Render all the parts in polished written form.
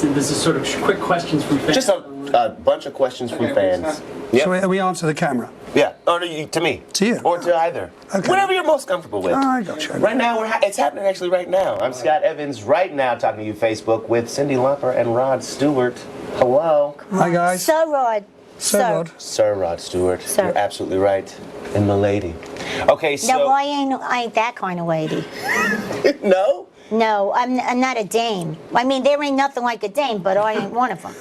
This is sort of quick questions from fans. Just a bunch of questions from fans. Yep. So we answer the camera? Yeah. Or to me. To you? Or to either. Okay. Whatever you're most comfortable with. Oh, I got you. Right now, it's happening actually right now. I'm Scott Evans right now talking to you Facebook with Cyndi Lauper and Rod Stewart. Hello. Hi, guys. Sir Rod. Rod. Sir Rod Stewart. Sir. You're absolutely right. And milady. Okay, so... No, I ain't that kind of lady. No? No, I'm not a dame. I mean, there ain't nothing like a dame, but I ain't one of them.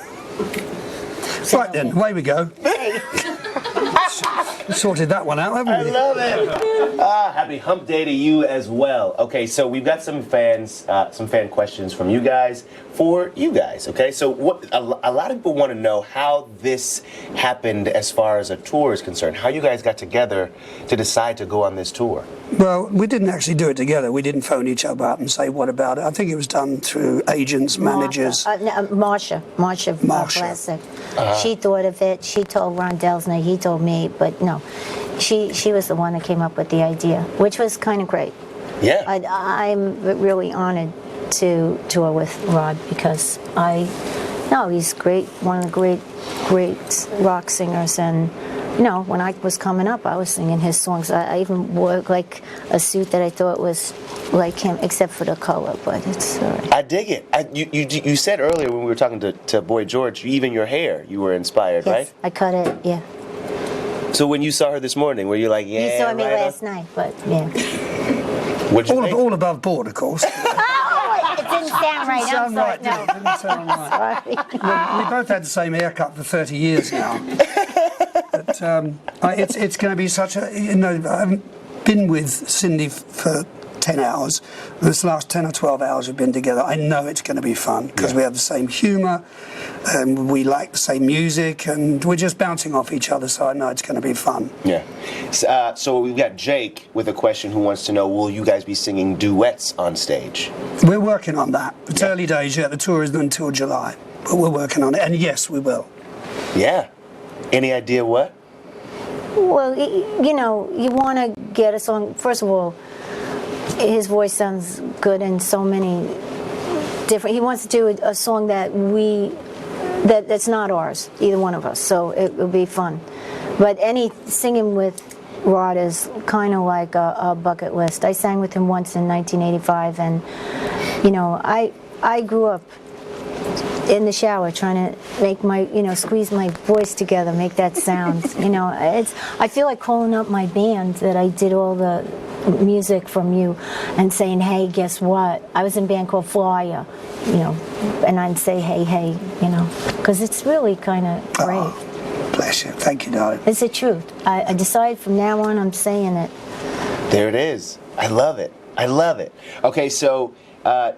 So, Right then, away we go. Hey. Sorted that one out, haven't I we? love it. Happy hump day to you as well. Okay, so we've got some fan questions from you guys for you guys. Okay, so what a lot of people want to know how this happened as far as a tour is concerned. How you guys got together to decide to go on this tour? Well, we didn't actually do it together. We didn't phone each other up and say, what about it? I think it was done through agents, managers. Marsha Classic. She thought of it. She told Ron Delsner. He told me, but no, she was the one that came up with the idea, which was kind of great. Yeah. I'm really honored to tour with Rod because he's great, one of the great rock singers, and you know, when I was coming up, I was singing his songs. I even wore like a suit that I thought was like him, except for the color, but it's all right. I dig it. You said earlier when we were talking to Boy George, even your hair, you were inspired, Yes, right? I cut it, yeah. So when you saw her this morning, were you like, yeah, You saw me right last night, but yeah. What'd you think? All above board, of course. Oh, it didn't sound right. I'm Sound sorry. right, No. didn't sound right. Sorry. We both had the same haircut for 30 years now. But it's going to be such a, you know, I haven't been with Cyndi for 10 hours. This last 10 or 12 hours we've been together. I know it's going to be fun because we have the same humour, and we like the same music, and we're just bouncing off each other, so I know it's going to be fun. Yeah. So we've got Jake with a question who wants to know, will you guys be singing duets on stage? We're working on that. It's early days yet. The tour isn't until July, but we're working on it, and yes, we will. Yeah. Any idea what? Well, you know, you want to get a song. First of all, his voice sounds good in so many different. He wants to do a song that's not ours, either one of us. So it will be fun. But singing with Rod is kind of like a bucket list. I sang with him once in 1985, and you know, I grew up in the shower trying to make my, you know, squeeze my voice together, make that sound. You know, I feel like calling up my band that I did all the music from you and saying, hey, guess what? I was in a band called Flyer, you know, and I'd say, hey, you know, because it's really kind of great. Oh, bless you. Thank you, darling. It's the truth. I decided from now on I'm saying it. There it is. I love it. I love it. Okay, so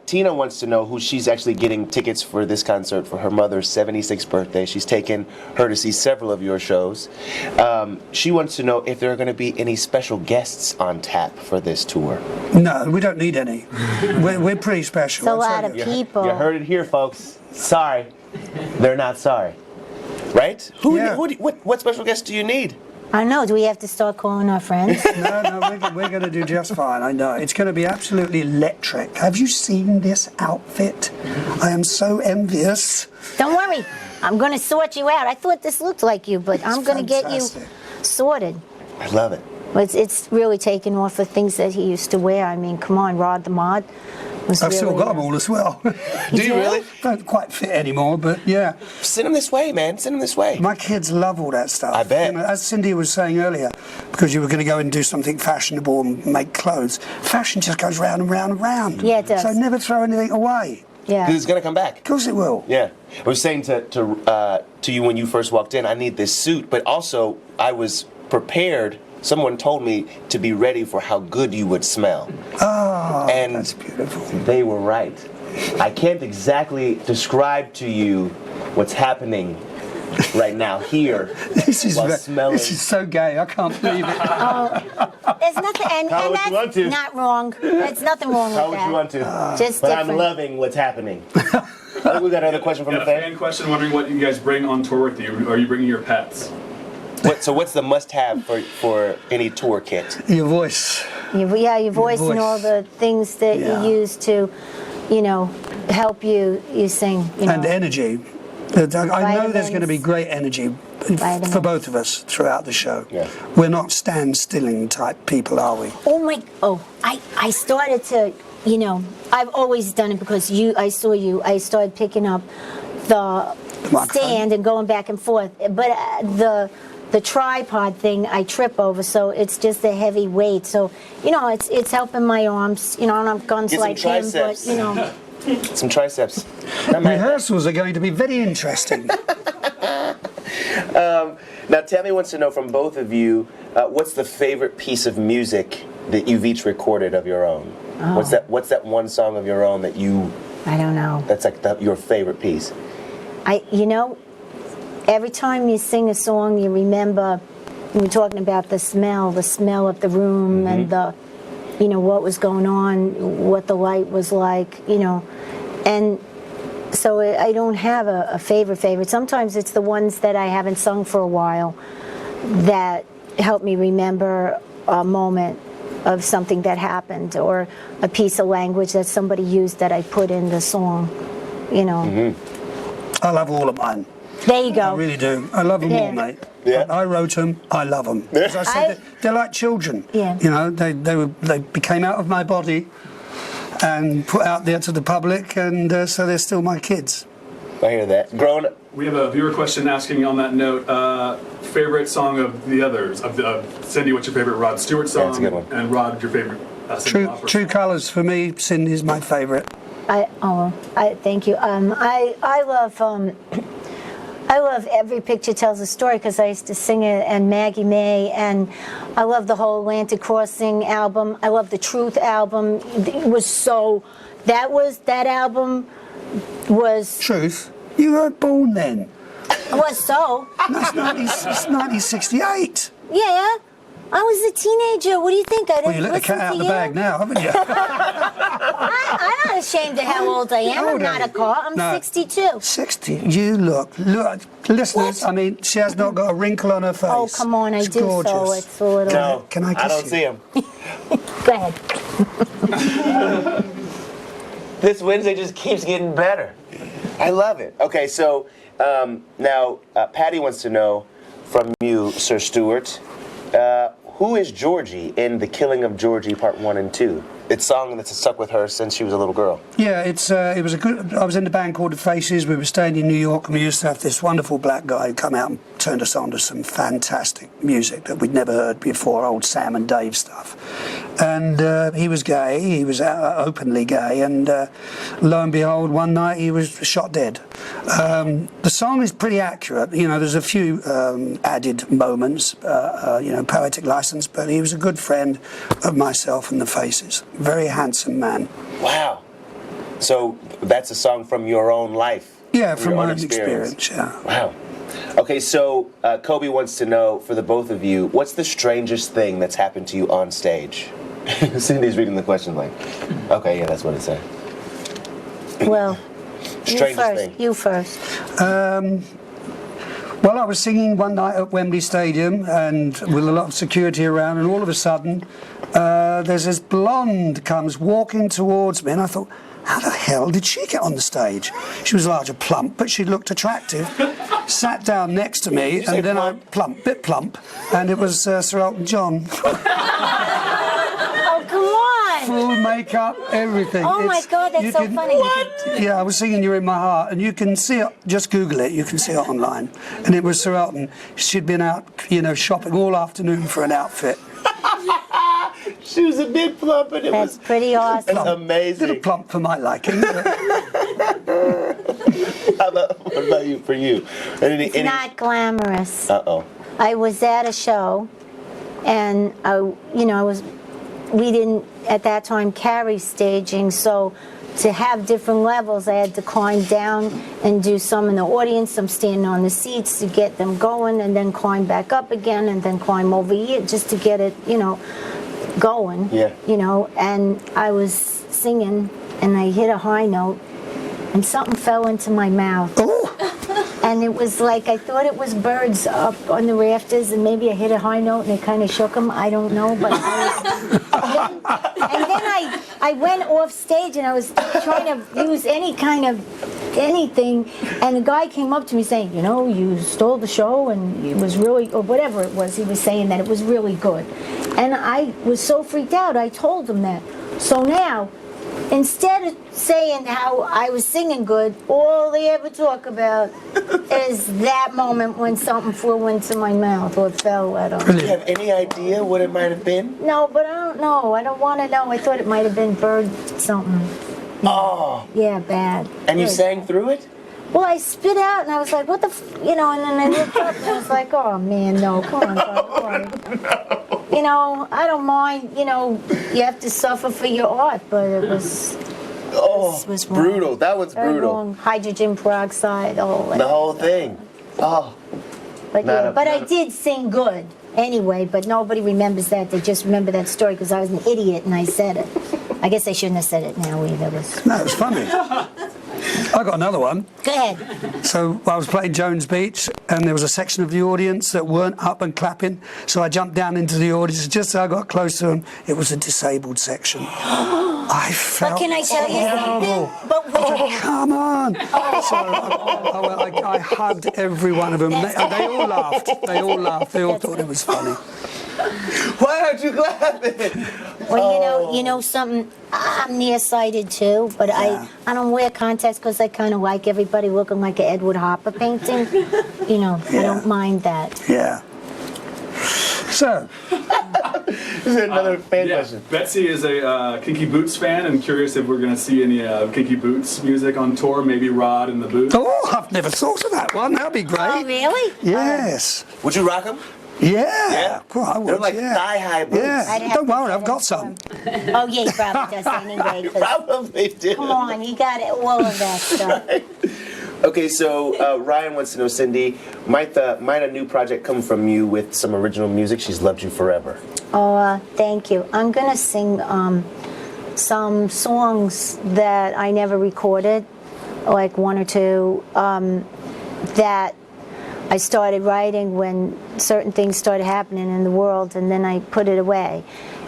Tina wants to know who she's actually getting tickets for this concert for her mother's 76th birthday. She's taken her to see several of your shows. She wants to know if there are going to be any special guests on tap for this tour. No, we don't need any. We're pretty special. It's a lot of people. You heard it here, folks. Sorry. They're not sorry. Right? What special guests do you need? I don't know. Do we have to start calling our friends? No, we're going to do just fine. I know. It's going to be absolutely electric. Have you seen this outfit? I am so envious. Don't worry. I'm going to sort you out. I thought this looked like you, but I'm going to get you sorted. I love it. It's really taken off the things that he used to wear. I mean, come on, Rod the Mod. I've still got them all as well. Do you really? Don't quite fit anymore, but yeah. Send them this way, man. Send them this way. My kids love all that stuff. I bet. You know, as Cyndi was saying earlier, because you were going to go and do something fashionable and make clothes, fashion just goes round and round and round. Yeah, it does. So never throw anything away. Yeah. Because it's going to come back. Of course it will. Yeah. I was saying to you when you first walked in, I need this suit, but also I was prepared. Someone told me to be ready for how good you would smell. Oh, and that's beautiful. They were right. I can't exactly describe to you what's happening right now here. This is smelling. This is so gay. I can't believe it. There's nothing, and that's not wrong. There's nothing wrong with that. How would you want to? Just but different. I'm loving what's happening. We got another question from the fan. Fan question wondering what you guys bring on tour with you. Are you bringing your pets? So what's the must-have for any tour kit? Your voice. Your voice and all the things that you use to, you know, help you sing. You know. And energy. I know there's going to be Vitamins. great energy for Vitamins. both of us throughout the show. Yeah. We're not stand-stilling type people, are we? I started to, you know, I've always done it because I saw you. I started picking up the microphone. stand and going back and forth. But the tripod thing I trip over, so it's just a heavy weight. So, you know, it's helping my arms. You know, I don't have guns Get some like him, but, triceps. you know. Some triceps. Not mad. Rehearsals are going to be very interesting. Now, Tammy wants to know from both of you, what's the favorite piece of music that you've each recorded of your own? Oh. What's that one song of your own that I don't know. that's like your favorite piece? You know, every time you sing a song, you remember, we're talking about the smell of the room and you know, what was going on, what the light was like, you know. And so I don't have a favorite. Sometimes it's the ones that I haven't sung for a while that help me remember a moment of something that happened or a piece of language that somebody used that I put in the song, you know. I love all of mine. There you go. I really do. I love them Yeah. all, mate. Yeah. I wrote them. I love them. As I said, they're like children. Yeah. You know, they became out of my body and put out there to the public, and so they're still my kids. I hear that. Growing up. We have a viewer question asking on that note, favorite song of the others. Of Cyndi, what's your favorite Rod Stewart song? that's a good one. And Rod, your favorite Cyndi Lauper True song? Colours for me. Cindy's my favourite. Thank you. I love Every Picture Tells a Story because I used to sing it, and Maggie May, and I love the whole Atlantic Crossing album. I love the Truth album. It was so, that album was, Truth. You weren't born then. was so, That's 1968. yeah. I was a teenager. What do you think? I didn't Well, you let the listen cat out to of the you. bag now, haven't you? I'm not ashamed of how old I am. How I'm old not are a you? car. I'm No. 62. 60. You look, listeners. What? I mean, she has not got a wrinkle on her face. Oh, come on. I It's do, gorgeous. so it's a little... No, Can I kiss don't you? see him. Go ahead. This Wednesday just keeps getting better. I love it. Okay, so now Patty wants to know from you, Sir Stewart, who is Georgie in The Killing of Georgie Part 1 and 2? It's a song that's stuck with her since she was a little girl. Yeah, it was a good. I was in the band called The Faces. We were staying in New York, and we used to have this wonderful black guy who come out and turned us on to some fantastic music that we'd never heard before, old Sam and Dave stuff. And he was gay. He was openly gay, and lo and behold, one night he was shot dead. The song is pretty accurate. You know, there's a few added moments, poetic license, but he was a good friend of myself and The Faces. Very handsome man. Wow. So that's a song from your own life. Yeah, from your my own own experience, yeah. Wow. Okay, so Kobe wants to know, for the both of you, what's the strangest thing that's happened to you on stage? Cindy's reading the question like, okay, yeah, that's what it said. Well, Strangest thing. you first. Well, I was singing one night at Wembley Stadium, and with a lot of security around, and all of a sudden, there's this blonde comes walking towards me, and I thought, how the hell did she get on the stage? She was large and plump, but she looked attractive. Sat down next to me, say and then plump? plump, and it was Sir Elton John. Oh, come on. Full makeup, everything. Oh, my God, that's you so funny. Yeah, I was singing You're in My Heart, and you can see it, just Google it, you can see it online. And it was Sir Elton. She'd been out, shopping all afternoon for an outfit. She was a big plump, and it That's was pretty awesome. amazing. Little plump for my liking. What about you? For you? It's not glamorous. Uh-oh. I was at a show, and we didn't at that time carry staging, so to have different levels, I had to climb down and do some in the audience, some standing on the seats to get them going, and then climb back up again, and then climb over here just to get it, going. Yeah. And I was singing, and I hit a high note, and something fell into my mouth. And it was like, I thought it was birds up on the rafters, and maybe I hit a high note and it kind of shook them. I don't know, but I was... And then I went off stage and I was trying to use any kind of anything, and the guy came up to me saying, you know, you stole the show, and it was really, or whatever it was, he was saying that it was really good. And I was so freaked out, I told him that. So now, instead of saying how I was singing good, all they ever talk about is that moment when something flew into my mouth or fell at them. Do you have any idea what it might have been? No, but I don't know. I don't want to know. I thought it might have been bird something. Oh. Yeah, bad. And you Good. sang through it? Well, I spit out and I was like, what the, you know, and then I looked up and I was like, oh man, no, come on, God. You know, I don't mind, you know, you have to suffer for your art, but it was, was wrong. Brutal. That was Very brutal. wrong. Hydrogen peroxide, The whole thing. Oh. But Not yeah, a- but I not a- did sing good anyway, but nobody remembers that. They just remember that story because I was an idiot and I said it. I guess I shouldn't have said it now either. No, it was funny. I got another one. Go ahead. So I was playing Jones Beach, and there was a section of the audience that weren't up and clapping. So I jumped down into the audience. Just as I got close to them, it was a disabled section. I felt But can I tell you horrible. something? But wait. Come on! So I hugged every one of them. They all laughed. They all laughed. They all thought it was funny. Why aren't you clapping? Well, you know something. I'm nearsighted too, but Yeah. I don't wear contacts because I kind of like everybody looking like an Edward Hopper painting. You know, I don't mind that. Yeah. So, This is another fan Yeah, question. Betsy is a Kinky Boots fan. I'm curious if we're going to see any Kinky Boots music on tour. Maybe Rod in the Boots. oh, I've never thought of that one. That'd be great. Oh, really? Yes. Would you rock them? Yeah. Well, I would, They're like yeah. thigh-high boots. Yeah. I'd have Don't to worry, get I've got it some. for him. Oh, yeah, he probably does anyway. You 'cause- probably do. Come on, he got it, all of that stuff. Okay, so Ryan wants to know, Cindy, might a new project come from you with some original music? She's loved you forever. Oh, thank you. I'm going to sing some songs that I never recorded, like one or two, that I started writing when certain things started happening in the world, and then I put it away.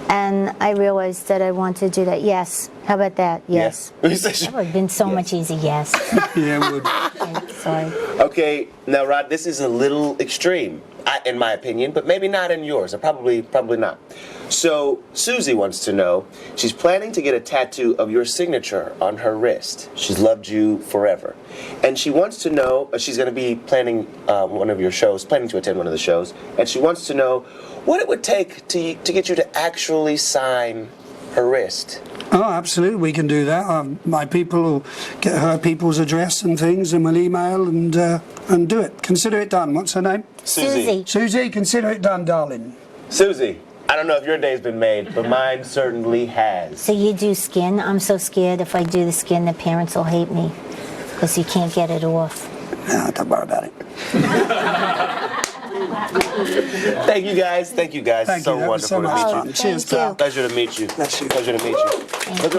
And I realized that I wanted to do that. Yes. How about that? Yes. Yes. That would have been so much easier. Yes. Yeah, it would. Okay, sorry. Okay, now Rod, this is a little extreme, in my opinion, but maybe not in yours. Probably not. So Susie wants to know, she's planning to get a tattoo of your signature on her wrist. She's loved you forever. And she wants to know, she's going to be planning one of your shows, planning to attend one of the shows, and she wants to know what it would take to get you to actually sign her wrist. Oh, absolutely, we can do that. My people will get her people's address and things, and we'll email and do it. Consider it done. What's her name? Susie. Susie, consider it done, darling. Susie, I don't know if your day's been made, but mine certainly has. So you do skin? I'm so scared if I do the skin, the parents will hate me because you can't get it off. No, don't worry about it. Thank you guys. Thank you guys. Thank so you. That was so wonderful much to meet fun. you. Cheers, Thank you. pal. Pleasure to meet you. Bless you. Pleasure to meet you. Look